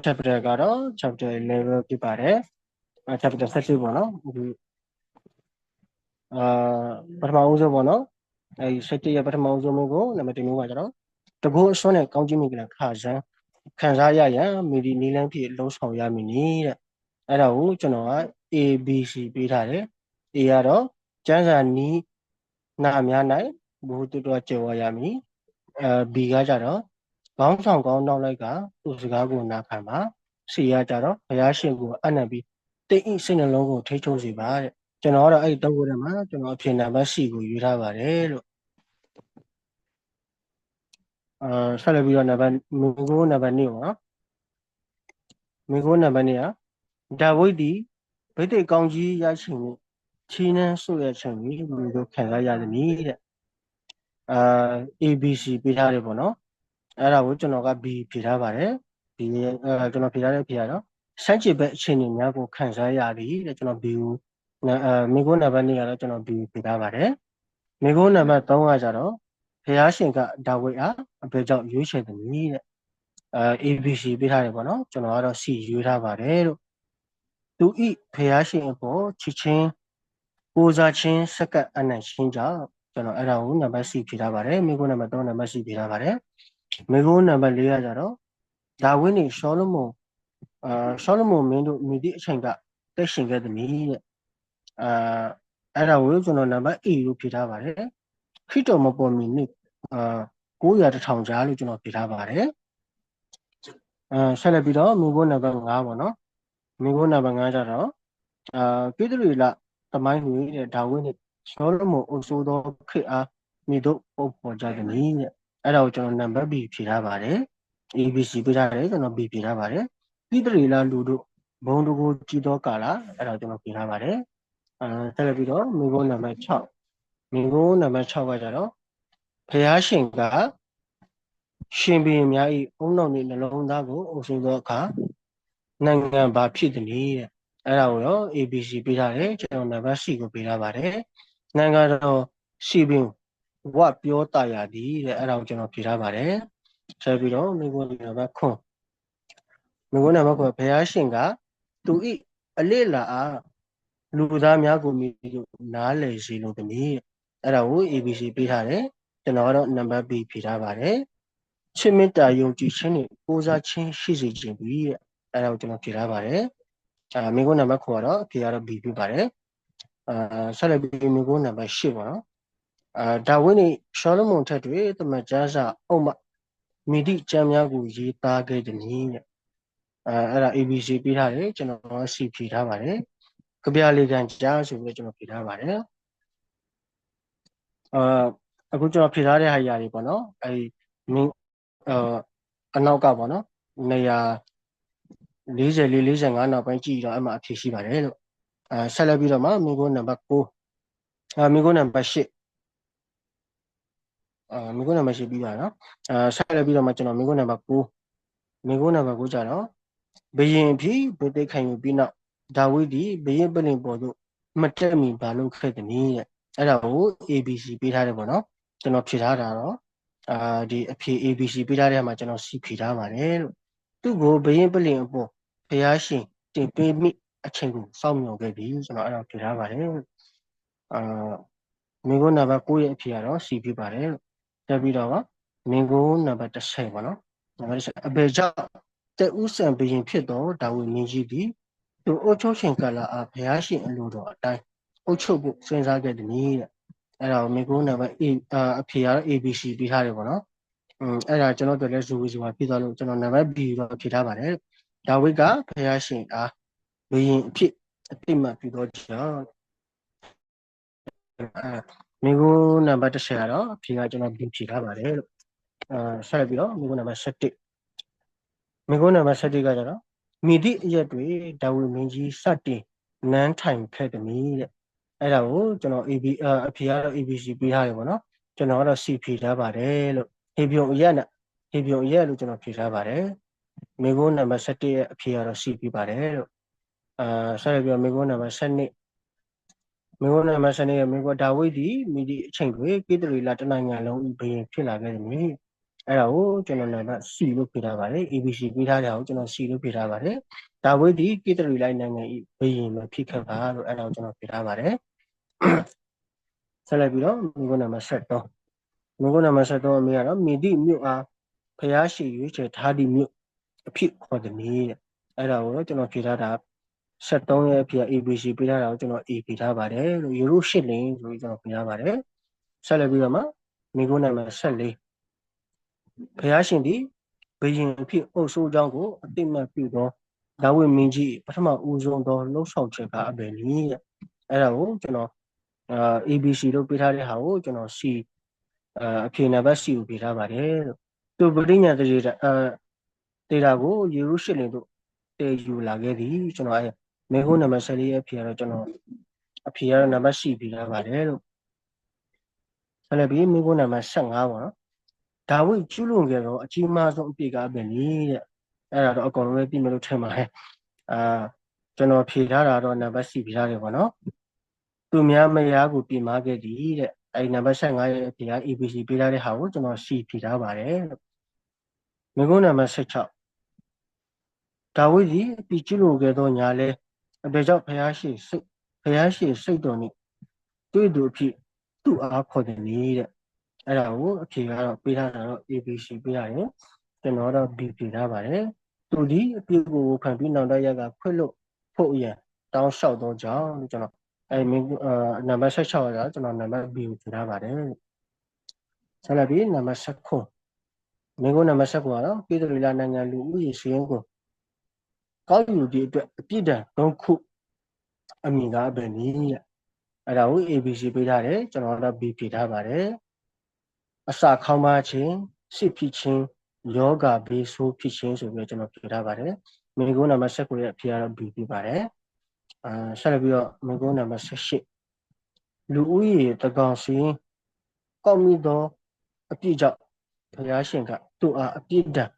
chapter ကတော့ chapter 11ဖြစ်ပါတယ် chapter 17ပေါ့နော်ပထမဦးဆုံးပေါ့နော်17ရဲ့ပထမဦးဆုံးမျိုးကိုနံပါတ်1မျိုးကကျတော့တကူအစွန်းနဲ့ကောင်းကြီးမိကလာခါစမ်းခံစားရရန်မီဒီနီလန်းဖြစ်လုံးဆောင်ရမည်နီတဲ့အဲ့ဒါကိုကျွန်တော်က ABC ပေးထားတယ် A ကတော့ကျန်းစာနီးနာများ၌ဘုသူတော်ကျေဝရမည် B ကကြတော့ခေါင်းဆောင်ကောင်းနောက်လိုက်ကသူ့စကားကိုနာခံပါ C ကကြတော့ဘုရားရှင်ကိုအနံ့ပြီးတိတ်ဤစိတ်နှလုံးကိုထိချုံစေပါတဲ့ကျွန်တော်ကတော့အဲ့3ခုထဲမှာကျွန်တော်အဖြစ်နံပါတ် C ကိုယူထားပါတယ်လို့ဆက်လက်ပြီးတော့နံပါတ်2ပေါ့နော်မိခိုးနံပါတ်2ကဒါဝိဒ်ဒီဗိသိက်ကောင်းကြီးရရှိမှုချီးနှမ်းဆိုရချင်ပြီးလူတို့ခံစားရသည်နည်းတဲ့ABC ပေးထားတယ်ပေါ့နော်အဲ့ဒါကိုကျွန်တော်က B ဖြေထားပါတယ်ဒီကျွန်တော်ဖြေထားတဲ့ဖြေကတော့စမ်းချစ်ဘက်အခြေအနေများကိုခံစားရသည်တဲ့ကျွန်တော် B ကိုမိခိုးနံပါတ်2ကတော့ကျွန်တော် B ဖြေထားပါတယ်မိခိုးနံပါတ်3ကကြတော့ဘုရားရှင်ကဒါဝိဒ်အားအဘယ်ကြောင့်ရွေးချယ်သည်နည်းတဲ့ABC ပေးထားတယ်ပေါ့နော်ကျွန်တော်ကတော့ C ရွေးထားပါတယ်လို့သူဤဘုရားရှင်အပေါ်ချစ်ချင်းကိုးစားခြင်းစက္ကပ်အနံ့ချင်းကြောင့်ကျွန်တော်အဲ့ဒါကိုနံပါတ် C ဖြေထားပါတယ်မိခိုးနံပါတ်3နံပါတ် C ဖြေထားပါတယ်မိခိုးနံပါတ်4ကကြတော့ဒါဝိဒ်နေရှောလမုန်မင်းတို့မိသည့်အချိန်ကတက်ရှင်ခဲ့သည်နည်းတဲ့အဲ့ဒါကိုကျွန်တော်နံပါတ် A လို့ဖြေထားပါတယ်ခရစ်တော်မပေါ်မီနေ့900 1000ကြားလို့ကျွန်တော်ဖြေထားပါတယ်ဆက်လက်ပြီးတော့မိခိုးနံပါတ်5ပေါ့နော်မိခိုးနံပါတ်5ကြတော့ပိတရီလသမိုင်းတွေတဲ့ဒါဝိဒ်နဲ့ရှောလမုန်အုပ်စိုးသောခေတ်အားမိတို့ပုံပေါ်ကြသည်နည်းတဲ့အဲ့ဒါကိုကျွန်တော်နံပါတ် B ဖြေထားပါတယ် ABC ပေးထားတယ်ကျွန်တော် B ဖြေထားပါတယ်ပိတရီလလူတို့ဘုံတကူကြည်သောကာလအဲ့ဒါကိုကျွန်တော်ဖြေထားပါတယ်ဆက်လက်ပြီးတော့မိခိုးနံပါတ်6မိခိုးနံပါတ်6ကကြတော့ဘုရားရှင်ကရှင်ဘုရင်များ၏အုံနောက်နှင့်နှလုံးသားကိုအုပ်စိုးသောအခါနိုင်ငံဘာဖြစ်သည်နည်းတဲ့အဲ့ဒါကိုတော့ ABC ပေးထားတယ်ကျွန်တော်နံပါတ် C ကိုပေးထားပါတယ်နိုင်ငံတော်စီပင်ဝပြောတာရသည်တဲ့အဲ့ဒါကိုကျွန်တော်ဖြေထားပါတယ်ဆက်ပြီးတော့မိခိုးနံပါတ်9မိခိုးနံပါတ်9ဘုရားရှင်ကသူဤအလေလာအားလူသားများကိုမိတို့နားလည်စေလိုသည်အဲ့ဒါကို ABC ပေးထားတယ်ကျွန်တော်ကတော့နံပါတ် B ဖြေထားပါတယ်ချစ်မေတ္တာယုံကြည်ခြင်းနဲ့ကိုးစားခြင်းရှိစေခြင်းပြီးတဲ့အဲ့ဒါကိုကျွန်တော်ဖြေထားပါတယ်မိခိုးနံပါတ်9ကတော့အဖြေကတော့ B ဖြစ်ပါတယ်ဆက်လက်ပြီးမိခိုးနံပါတ်10ပေါ့နော်ဒါဝိဒ်နဲ့ရှောလမုန်ထက်တွေတမန်ကျမ်းစာအုပ်မှမိတိကျမ်းများကိုရေးသားခဲ့သည်နည်းတဲ့အဲ့ဒါ ABC ပေးထားတယ်ကျွန်တော် C ဖြေထားပါတယ်ကြပြလေကံကြားဆိုပြီးကျွန်တော်ဖြေထားပါတယ်အခုကျွန်တော်ဖြေထားတဲ့ဟာတွေပေါ့နော်အနောက်ကပေါ့နော်နေရာ44 45နောက်ပိုင်းကြည့်တော့အဲ့မှာအဖြေရှိပါတယ်လို့ဆက်လက်ပြီးတော့မှမိခိုးနံပါတ်9မိခိုးနံပါတ်10မိခိုးနံပါတ်10ပြီးပါနော်ဆက်လက်ပြီးတော့မှကျွန်တော်မိခိုးနံပါတ်9မိခိုးနံပါတ်9ကြတော့ဘယင်ဖြစ်ဗိသိက်ခံယူပြီးနောက်ဒါဝိဒ်ဒီဘယင်ပလင်ပေါ်သို့မတက်မီဘာလို့ခဲ့သည်နည်းတဲ့အဲ့ဒါကို ABC ပေးထားတယ်ပေါ့နော်ကျွန်တော်ဖြေထားတာတော့ဒီအဖြေ ABC ပေးထားတဲ့မှာကျွန်တော် C ဖြေထားပါတယ်လို့သူ့ကိုဘယင်ပလင်အပေါ်ဘုရားရှင်တင်ပေးမိအချိန်ကိုစောင့်မျှော်ခဲ့ပြီကျွန်တော်အဲ့ဒါဖြေထားပါတယ်မိခိုးနံပါတ်9ရဲ့အဖြေကတော့ C ဖြစ်ပါတယ်လို့တက်ပြီးတော့မိခိုးနံပါတ်10ပေါ့နော်နံပါတ်10အဘယ်ကြောင့်တဲ့ဥဆန်ဘယင်ဖြစ်တော့ဒါဝိဒ်မင်းကြီးသည်သူအုပ်ချုပ်ရှင်ကာလအားဘုရားရှင်အလိုတော်အတိုင်းအုပ်ချုပ်ဖို့စဉ်းစားခဲ့သည်နည်းတဲ့အဲ့ဒါကိုမိခိုးနံပါတ် A အဖြေကတော့ ABC ပေးထားတယ်ပေါ့နော်အဲ့ဒါကျွန်တော်တို့လည်းဇူဝီဖြစ်သွားလို့ကျွန်တော်နံပါတ် B တော့ဖြေထားပါတယ်ဒါဝိဒ်ကဘုရားရှင်အားဘယင်အဖြစ်အတိတ်မှပြုသောကြောင့်မိခိုးနံပါတ်10ကတော့အဖြေကကျွန်တော် B ဖြေထားပါတယ်လို့ဆက်လက်ပြီးတော့မိခိုးနံပါတ်17မိခိုးနံပါတ်17ကကြတော့မိသည့်အရက်တွေဒါဝိဒ်မင်းကြီးစတင်နန်းထိုင်ခဲ့သည်နည်းတဲ့အဲ့ဒါကိုကျွန်တော် အဖြေကတော့ ABC ပေးထားတယ်ပေါ့နော်ကျွန်တော်ကတော့ C ဖြေထားပါတယ်လို့ဟေပြုံအရက်လို့ကျွန်တော်ဖြေထားပါတယ်မိခိုးနံပါတ်17ရဲ့အဖြေကတော့ C ပြပါတယ်လို့ဆက်လက်ပြီးတော့မိခိုးနံပါတ်12 မင်းတို့နာမစနေရမင်းကဒါဝိဒ်ဒီမိဒီအချိန်တွေကိတရီလာတနိုင်ငံလုံးဘယင်ဖြစ်လာခဲ့တယ်မြေအဲ့ဒါကိုကျွန်တော်နာမ C လို့ပြထားပါတယ် ABC ပြထားတဲ့ဟာကိုကျွန်တော် C လို့ပြထားပါတယ်ဒါဝိဒ်ဒီကိတရီလိုက်နိုင်ငံဤဘယင်မဖြစ်ခဲ့ပါလို့အဲ့ဒါကိုကျွန်တော်ပြထားပါတယ်ဆက်လိုက်ပြီးတော့မင်းတို့နာမ73မင်းတို့နာမ73အမေကတော့မိဒီမြို့အားဖျားရှိရွေးချယ်ထားသည့်မြို့အဖြစ်ခေါ်သည်တဲ့အဲ့ဒါကိုတော့ကျွန်တော်ပြထားတာ73ရဲ့အဖြစ် ABC ပြထားတာကိုကျွန်တော် A ပြထားပါတယ်လို့ယူရို8လင်းဆိုပြီးကျွန်တော်ပြထားပါတယ်ဆက်လက်ပြီးတော့မှမိကုန်းနံပါတ်14ဘုရားရှင်သည်ဘယင်အဖြစ်အုပ်စိုးကြောင်းကိုအတိမတ်ပြုသောဒါဝိမင်းကြီးပထမဦးဆုံးသောလှုပ်ဆောင်ချက်ကအဘယ်နည်းတဲ့အဲ့ဒါကိုကျွန်တော်ABC လို့ပြထားတဲ့ဟာကိုကျွန်တော် C အဖြေနံပါတ် C ကိုပြထားပါတယ်လို့သူပရိညာတရေဒေတာကိုယူရို8လင်းတို့တည်ယူလာခဲ့သည်ကျွန်တော်အဲ့မိကုန်းနံပါတ်14ရဲ့အဖြေကတော့ကျွန်တော်အဖြေကတော့နံပါတ် C ပြထားပါတယ်လို့ဆက်လက်ပြီးမိကုန်းနံပါတ်15ပေါ့နော်ဒါဝိဒ်ကျူးလွန်ခဲ့သောအကြီးမားဆုံးအပြစ်ကပဲနည်းတဲ့အဲ့ဒါတော့အကုန်လုံးပဲပြင်မလို့ထင်ပါတယ်ကျွန်တော်ဖြေထားတာတော့နံပါတ် C ဖြေထားတယ်ပေါ့နော်သူများမယားကိုပြင်မာခဲ့သည်တဲ့အဲ့နံပါတ်15ရဲ့အဖြေက ABC ပေးထားတဲ့ဟာကိုကျွန်တော် C ဖြေထားပါတယ်လို့မိကုန်းနံပါတ်16ဒါဝိဒ်ကြီးပြီးကျူးလွန်ခဲ့သောညာလဲအဘယ်ကြောင့်ဖျားရှိစိတ်တော်နှင့်တွေ့သူအဖြစ်သူ့အားခေါ်တယ်နေတဲ့အဲ့ဒါကိုအဖြေကတော့ပေးထားတာတော့ ABC ပေးရတယ်ကျွန်တော်တော့ B ဖြေထားပါတယ်သူဒီအပြစ်ကိုခံပြီးနောက်တစ်ရက်ကခွင့်လို့ဖို့အရင်တောင်းလျှောက်တော့ကြောင်းကျွန်တော်အဲ့နံပါတ်16ကကျွန်တော်နံပါတ် B ကိုဖြေထားပါတယ်ဆက်လက်ပြီးနံပါတ်19မင်းကနံပါတ်19ကတော့ပြည်သူ့လာနိုင်ငံလူဦးရေစည်းရုံးကိုကောက်ယူသည့်အတွက်အပြစ်ဒဏ်3ခုအမည်ကပဲနည်းတဲ့အဲ့ဒါကို ABC ပေးထားတယ်ကျွန်တော်တော့ B ဖြေထားပါတယ်အစာခေါင်းပါခြင်းစစ်ဖြစ်ခြင်းယောဂဘေးဆိုးဖြစ်ခြင်းဆိုပြီးကျွန်တော်ဖြေထားပါတယ်မိကုန်းနံပါတ်19ရဲ့အဖြေကတော့ B ပြပါတယ်ဆက်လက်ပြီးတော့မိကုန်းနံပါတ်18လူဦးရေတကောင်စီကောက်မိသောအပြစ်ကြောင့်ဘုရားရှင်ကသူ့အားအပြစ်ဒဏ်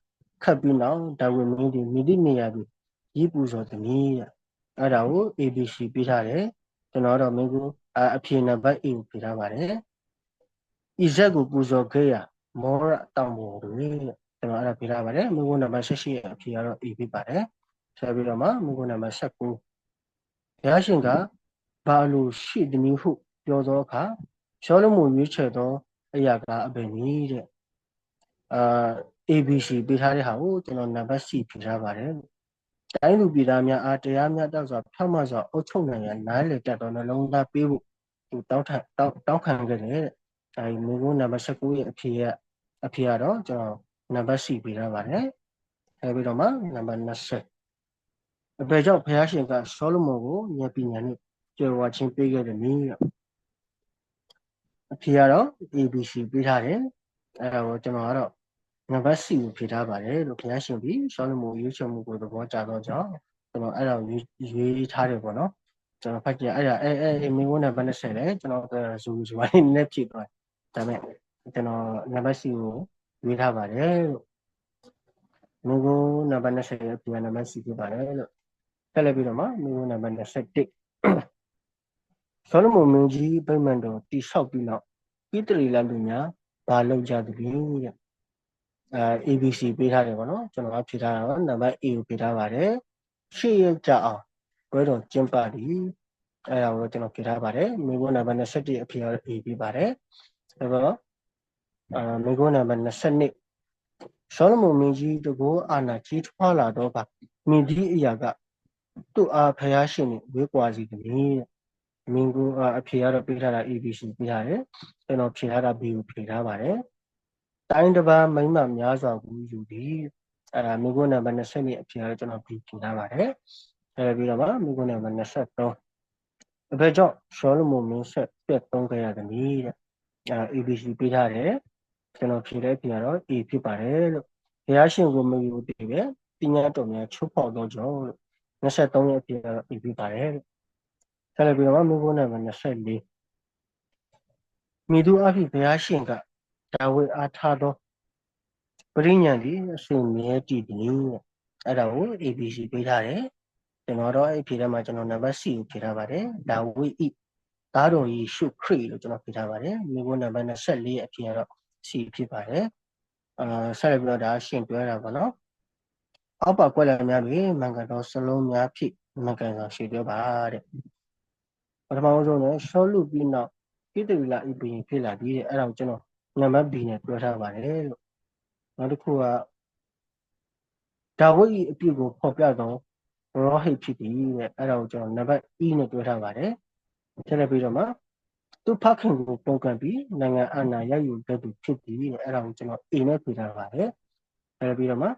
ခတ်ပြီးနောက်ဒါဝိမင်းဒီမိတိနေရာပြီးရေးပူဇော်သည်တဲ့အဲ့ဒါကို ABC ပေးထားတယ်ကျွန်တော်တော့မိကုန်းအဖြေနံပါတ် A ကိုဖြေထားပါတယ်ဣဇက်ကိုပူဇော်ခဲ့ရမောရတောင်ပေါ်တွင်ကျွန်တော်အဲ့ဒါပြထားပါတယ်မိကုန်းနံပါတ်18ရဲ့အဖြေကတော့ A ဖြစ်ပါတယ်ဆက်ပြီးတော့မှမိကုန်းနံပါတ်19ဘုရားရှင်ကဘာလို့ရှိသည်နည်းဟုပြောသောအခါရှောလမုန်ရွေးချယ်သောအရာကအဘယ်နည်းတဲ့ABC ပေးထားတဲ့ဟာကိုကျွန်တော်နံပါတ် C ဖြေထားပါတယ်တိုင်းလူပြည်သားများအားတရားမျှတစွာဖြောင့်မတ်စွာအုပ်ချုပ်နိုင်ရန်နားလည်တတ်သောနှလုံးသားပေးဖို့သူတောင်းခံခဲ့တယ်တဲ့မိကုန်းနံပါတ်19ရဲ့အဖြေကတော့ကျွန်တော်နံပါတ် C ပေးထားပါတယ်ဆက်ပြီးတော့မှနံပါတ်20အဘယ်ကြောင့်ဘုရားရှင်ကရှောလမုန်ကိုဉာဏ်ပညာနဲ့ကြွယ်ဝခြင်းပေးခဲ့တယ်နည်းအဖြေကတော့ ABC ပေးထားတယ်အဲ့ဒါကိုကျွန်တော်ကတော့နံပါတ် C ကိုဖြေထားပါတယ်လို့ဘုရားရှင်ပြီးရှောလမုန်ရွေးချယ်မှုကိုသဘောကျတော့ကြောင့်ကျွန်တော်အဲ့ဒါကိုရွေးထားတယ်ပေါ့နော်ကျွန်တော်ဖတ်ကြည့်အဲ့ဒါမိကုန်းနံပါတ်20လဲကျွန်တော်ဇူလေးနည်းဖြည့်သွားဒါပေမဲ့ကျွန်တော်နံပါတ် C ကိုရွေးထားပါတယ်လို့မိကုန်းနံပါတ်20ရဲ့ပြန်နံပါတ် C ဖြစ်ပါတယ်လို့ဆက်လက်ပြီးတော့မှမိကုန်းနံပါတ်21ဆောလမုန်မင်းကြီးဗိမာန်တော်တိဆောက်ပြီးနောက်ဣသရေလလူများဘာလုပ်ကြသလဲတဲ့ABC ပေးထားတယ်ပေါ့နော်ကျွန်တော်ဖြေထားတာတော့နံပါတ် A ကိုဖြေထားပါတယ်ရှေ့ရက်ကြအောင်ဘွဲတော်ကျင်းပသည်အဲ့ဒါကိုကျွန်တော်ဖြေထားပါတယ်မိကုန်းနံပါတ်21အဖြေကတော့ A ပြပါတယ်ဒါတော့မိကုန်းနံပါတ်22ဆောလမုန်မင်းကြီးတကောအာနာကြီးထွားလာတော့ကမိဒီအရာကသူ့အားဖျားရှင်နဲ့ဝေးကွာစီတယ်မင်းကိုအဖြေကတော့ပေးထားတာ ABC ပေးထားတယ်ကျွန်တော်ဖြေထားတာ B ကိုဖြေထားပါတယ်တိုင်းတစ်ပါးမိမ့်မှများစွာကိုယူသည်အဲ့ဒါမိကုန်းနံပါတ်20နဲ့အဖြေကတော့ကျွန်တော် B ဖြေထားပါတယ်ဆက်ပြီးတော့မှမိကုန်းနံပါတ်23အဘယ်ကြောင့်ရှောလမုန်မင်းဆက်ပြတ်သုံးခဲ့ရသနည်းတဲ့ABC ပေးထားတယ်ကျွန်တော်ဖြေတဲ့ဖြေကတော့ A ဖြစ်ပါတယ်လို့ဘုရားရှင်ကိုမယူသေးပဲပညာတော်များချိုးဖောက်တော့ကြောင့်လို့23ရဲ့အဖြေကတော့ A ဖြစ်ပါတယ်လို့ဆက်လက်ပြီးတော့မိကုန်းနံပါတ်24မိသူအဖြစ်ဘုရားရှင်ကဒါဝိအားထားသောပရိညာတိအစဉ်မြဲတည်သည်အဲ့ဒါကို ABC ပေးထားတယ်ကျွန်တော်တော့အဲ့ဖြေထဲမှာကျွန်တော်နံပါတ် C ကိုဖြေထားပါတယ်ဒါဝိ သားတော်ယေရှုခရစ်လို့ကျွန်တော်ပြထားပါတယ်မိဘနံပါတ်24အဖြစ်ကတော့ C ဖြစ်ပါတယ်ဆက်လက်ပြီးတော့ဒါရှင်တွဲတာပေါ့နော်အောက်ပါကွက်လက်များတွင်မင်္ဂတော်စလုံးများဖြစ်မင်္ဂလာရှင်တွဲပါတဲ့ပထမဆုံးနဲ့ရှောလူပြီးနောက်ကိတ္တဝီလာဤဘီဖြစ်လာပြီးတဲ့အဲ့ဒါကိုကျွန်တော်နံပါတ် B နဲ့တွဲထားပါတယ်လို့နောက်တစ်ခုကဒါဝိဒ်၏အပြုကိုဖော်ပြသောရောဟိတ်ဖြစ်သည်တဲ့အဲ့ဒါကိုကျွန်တော်နံပါတ် E နဲ့တွဲထားပါတယ်ဆက်လက်ပြီးတော့မှသူဖခင်ကိုပုံကံပြီးနိုင်ငံအာဏာရယူခဲ့သူဖြစ်သည်တဲ့အဲ့ဒါကိုကျွန်တော် A နဲ့ပြထားပါတယ်ဆက်လက်ပြီးတော့မှ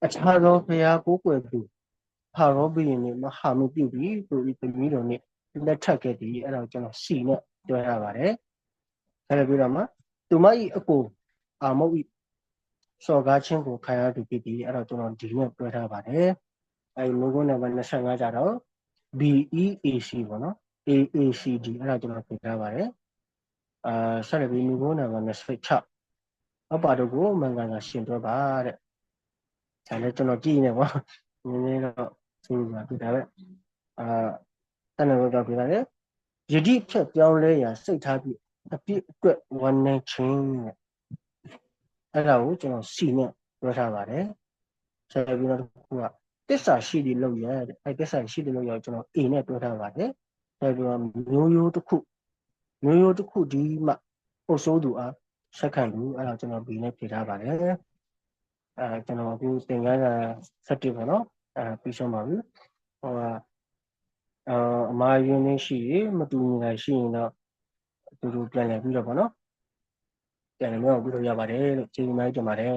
အခြားသောဘုရားကိုးကွယ်သူဟာရောဘီရင်နဲ့မဟာမပြုပြီးသူဤသမီးတော်နဲ့လက်ထပ်ခဲ့သည်အဲ့ဒါကိုကျွန်တော် C နဲ့တွဲထားပါတယ်ဆက်လက်ပြီးတော့မှသူမ၏အကိုအာမုတ်၏စော်ကားခြင်းကိုခံရသူဖြစ်ပြီးအဲ့တော့ကျွန်တော်ဒီနဲ့တွဲထားပါတယ်အဲဒီ logo နံပါတ်25ကျတော့ BEAC ပေါ့နော် AACD အဲ့ဒါကျွန်တော်ပြင်ထားပါတယ်ဆက်လက်ပြီး logo နံပါတ်26အပါတော့ကိုမင်္ဂလာရှင်တွဲပါတဲ့ဒါလည်းကျွန်တော်ကြည့်နေပေါ့နည်းနည်းတော့ဆိုပါပြတာပဲတန်တော်တော့ပြပါတယ်ယတိဖြတ်ပြောင်းလဲရာစိတ်ထားပြီးအပြစ်အတွက်ဝန်နေချင်းတဲ့အဲ့ဒါကိုကျွန်တော် C နဲ့တွဲထားပါတယ်ဆက်ပြီးတော့ခုကတစ္ဆာရှိတယ်လို့ရတဲ့အဲ့တစ္ဆာရှိတယ်လို့ရကျွန်တော် A နဲ့တွဲထားပါတယ်ဆက်ပြီးတော့မျိုးရိုးတစ်ခုဒီမှအုပ်စိုးသူအားဆက်ခံသူအဲ့ဒါကျွန်တော် B နဲ့ဖြေထားပါတယ်ကျွန်တော်အခုသင်ခန်းစာ7ပေါ့နော်ပြီးဆုံးပါပြီဟိုအမှားယွင်းနေရှိရမတူညီတာရှိရင်တော့သူတို့ပြန်လည်ပြီးတော့ပေါ့နော်ပြန်လည်ပြောပြလို့ရပါတယ်လို့ကျေးဇူးများတင်ပါတယ်